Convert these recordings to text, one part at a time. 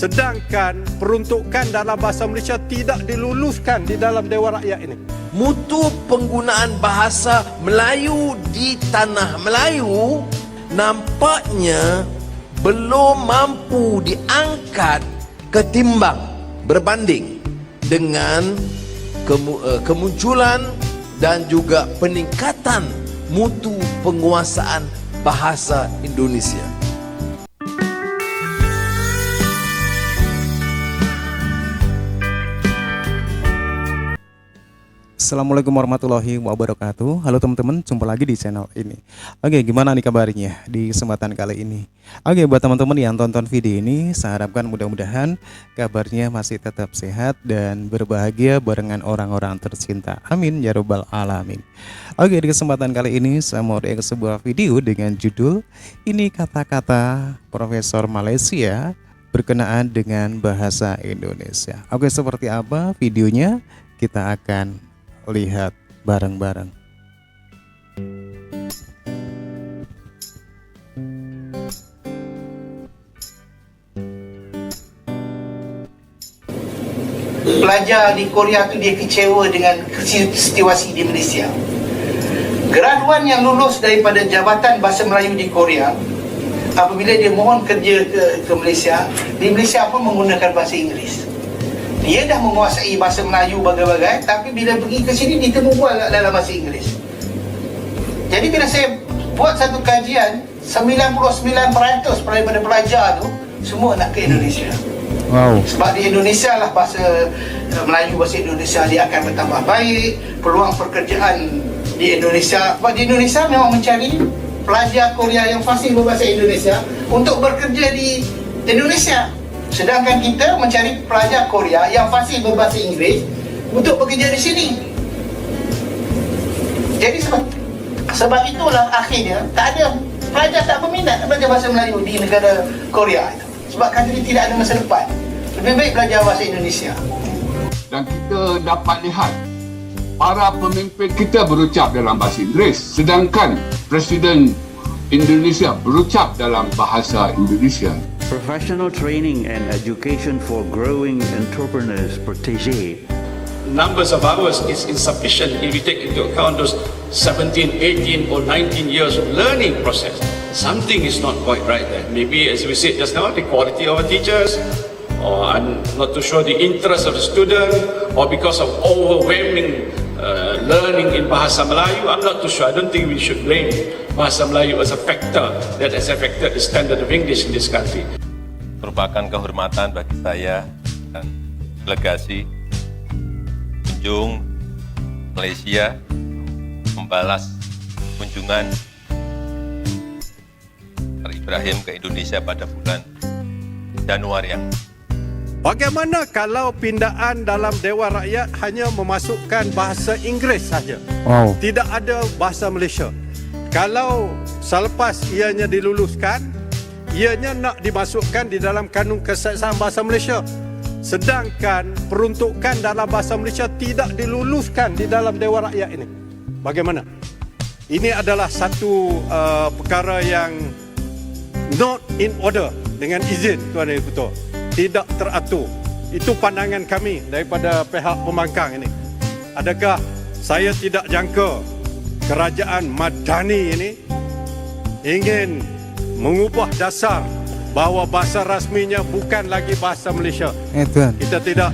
Sedangkan peruntukan dalam bahasa Malaysia tidak diluluskan di dalam Dewan Rakyat ini. Mutu penggunaan bahasa Melayu di tanah Melayu nampaknya belum mampu diangkat ketimbang berbanding dengan kemunculan dan juga peningkatan mutu penguasaan bahasa Indonesia. Assalamualaikum warahmatullahi wabarakatuh. Halo teman-teman, jumpa lagi di channel ini. Oke, gimana nih kabarnya di kesempatan kali ini? Oke, buat teman-teman yang tonton video ini, saya harapkan mudah-mudahan kabarnya masih tetap sehat dan berbahagia barengan orang-orang tercinta. Amin ya rabbal alamin. Oke, di kesempatan kali ini saya mau react sebuah video dengan judul "Ini Kata-Kata Profesor Malaysia Berkenaan dengan Bahasa Indonesia". Oke, seperti apa videonya? Kita akan lihat bareng-bareng. Pelajar di Korea tu dia kecewa dengan situasi di Malaysia. Graduan yang lulus daripada Jabatan Bahasa Melayu di Korea, apabila dia mohon kerja ke Malaysia, di Malaysia pun menggunakan bahasa Inggeris. Dia dah menguasai bahasa Melayu bagai-bagai, tapi bila pergi ke sini dia temu bual dalam bahasa Inggeris. Jadi bila saya buat satu kajian, 99% daripada pelajar tu semua nak ke Indonesia. Wow. Sebab di Indonesia lah bahasa Melayu, bahasa Indonesia dia akan bertambah baik, peluang pekerjaan di Indonesia. Sebab di Indonesia memang mencari pelajar Korea yang fasih berbahasa Indonesia untuk bekerja di Indonesia. Sedangkan kita mencari pelajar Korea yang fasih berbahasa Inggeris untuk bekerja di sini. Jadi sebab itulah akhirnya tak ada pelajar tak berminat belajar bahasa Melayu di negara Korea itu. Sebab kata dia tidak ada masa depan. Lebih baik belajar bahasa Indonesia. Dan kita dapat lihat para pemimpin kita berucap dalam bahasa Inggeris, sedangkan Presiden Indonesia berucap dalam bahasa Indonesia. Professional training and education for growing entrepreneurs protege. Numbers of hours is insufficient if you take into account those 17, 18 or 19 years of learning process. Something is not quite right there. Maybe as we said just now, the quality of our teachers, or I'm not too sure the interest of the student, or because of overwhelming learning in Bahasa Melayu. I'm not too sure. I don't think we should blame Bahasa Melayu as a factor that has affected the standard of English in this country. Merupakan kehormatan bagi saya dan delegasi kunjung Malaysia membalas kunjungan Pak Ibrahim ke Indonesia pada bulan Januari yang Bagaimana kalau pindaan dalam Dewan Rakyat hanya memasukkan bahasa Inggeris saja? Wow. Tidak ada bahasa Malaysia. Kalau selepas ianya diluluskan, ianya nak dimasukkan di dalam kanun kesaksian bahasa Malaysia. Sedangkan peruntukan dalam bahasa Malaysia tidak diluluskan di dalam Dewan Rakyat ini. Bagaimana? Ini adalah satu perkara yang not in order, dengan izin Tuan Yang Ketua. Tidak teratur. Itu pandangan kami daripada pihak pembangkang ini. Adakah saya tidak jangka kerajaan Madani ini ingin mengubah dasar bahawa bahasa rasminya bukan lagi bahasa Malaysia? Tuan.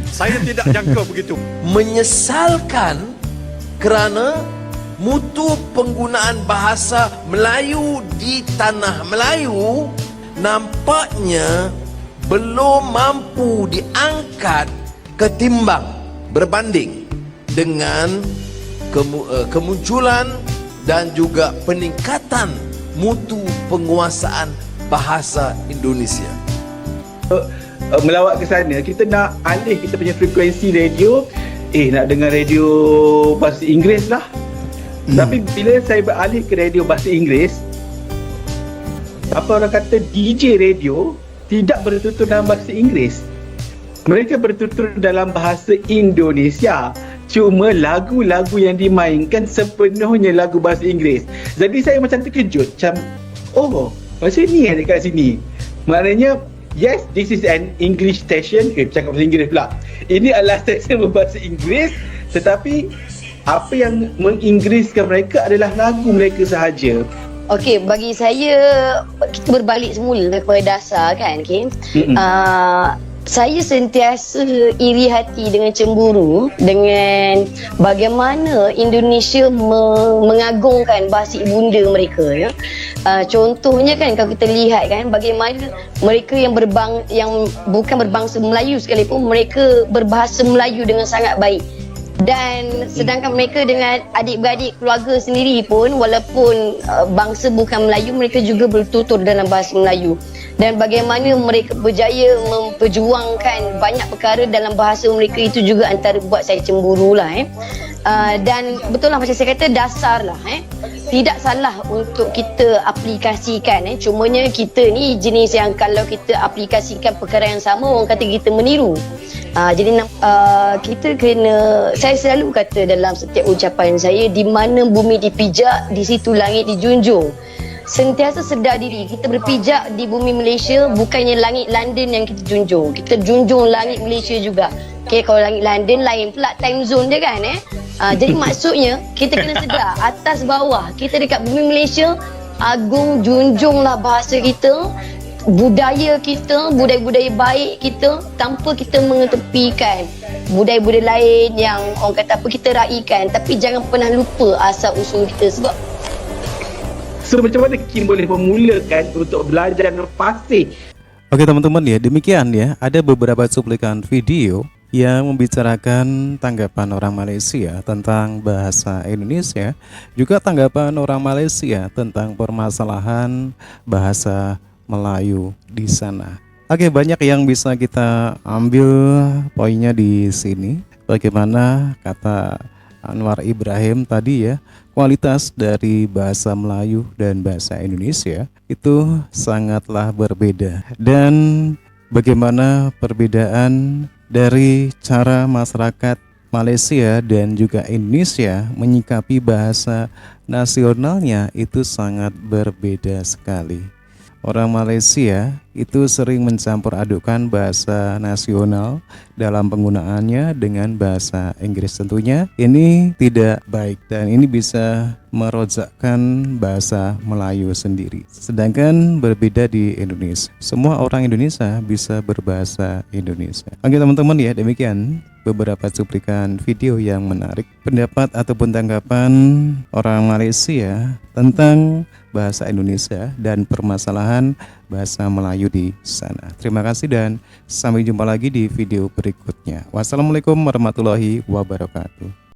Saya tidak jangka begitu. Menyesalkan kerana mutu penggunaan bahasa Melayu di tanah Melayu nampaknya belum mampu diangkat ketimbang berbanding dengan kemunculan dan juga peningkatan mutu penguasaan bahasa Indonesia. Melawat ke sana, kita nak alih kita punya frekuensi radio, nak dengar radio bahasa Inggeris lah. Tapi bila saya beralih ke radio bahasa Inggeris, apa orang kata, DJ radio tidak bertutur dalam bahasa Inggeris. Mereka bertutur dalam bahasa Indonesia. Cuma lagu-lagu yang dimainkan sepenuhnya lagu bahasa Inggeris. Jadi saya macam terkejut, macam, oh, macam ni dekat sini. Maknanya yes, this is an English station. Cakap bahasa Inggeris pula. Ini adalah stesen berbahasa Inggeris, tetapi apa yang menginggriskan mereka adalah lagu mereka sahaja. Okey, bagi saya kita berbalik semula kepada dasar kan, okey. Saya sentiasa iri hati dengan cemburu dengan bagaimana Indonesia mengagungkan bahasa ibunda mereka, ya. Contohnya kan kalau kita lihat kan bagaimana mereka yang bukan berbangsa Melayu sekalipun mereka berbahasa Melayu dengan sangat baik. Dan sedangkan mereka dengan adik-beradik keluarga sendiri pun walaupun bangsa bukan Melayu, mereka juga bertutur dalam bahasa Melayu. Dan bagaimana mereka berjaya memperjuangkan banyak perkara dalam bahasa mereka, itu juga antara buat saya cemburu lah. Dan betul lah macam saya kata, dasar lah. Tidak salah untuk kita aplikasikan. Cumanya kita ni jenis yang kalau kita aplikasikan perkara yang sama, orang kata kita meniru. Jadi kita kena, saya selalu kata dalam setiap ucapan saya, di mana bumi dipijak, di situ langit dijunjung. Sentiasa sedar diri, kita berpijak di bumi Malaysia, bukannya langit London yang kita junjung. Kita junjung langit Malaysia juga. Okay, kalau langit London lain pula time zone dia kan. Jadi maksudnya kita kena sedar, atas bawah kita dekat bumi Malaysia, agung junjunglah bahasa kita, budaya kita, budaya-budaya baik kita, tanpa kita mengetepikan budaya-budaya lain yang orang kata apa kita raikan. Tapi jangan pernah lupa asal usul kita. Sebab so macam mana Kim boleh memulakan untuk belajar fasih? Oke teman-teman ya, demikian ya, ada beberapa cuplikan video yang membicarakan tanggapan orang Malaysia tentang bahasa Indonesia, juga tanggapan orang Malaysia tentang permasalahan bahasa Melayu di sana. Oke, banyak yang bisa kita ambil poinnya di sini. Bagaimana kata Anwar Ibrahim tadi ya, kualitas dari bahasa Melayu dan bahasa Indonesia itu sangatlah berbeda. Dan bagaimana perbedaan dari cara masyarakat Malaysia dan juga Indonesia menyikapi bahasa nasionalnya itu sangat berbeda sekali. Orang Malaysia itu sering mencampur adukan bahasa nasional dalam penggunaannya dengan bahasa Inggris. Tentunya ini tidak baik dan ini bisa merojekkan bahasa Melayu sendiri. Sedangkan berbeda di Indonesia, semua orang Indonesia bisa berbahasa Indonesia. Oke teman-teman ya, demikian beberapa cuplikan video yang menarik pendapat ataupun tanggapan orang Malaysia tentang bahasa Indonesia dan permasalahan bahasa Melayu di sana. Terima kasih dan sampai jumpa lagi di video berikutnya. Wassalamualaikum warahmatullahi wabarakatuh.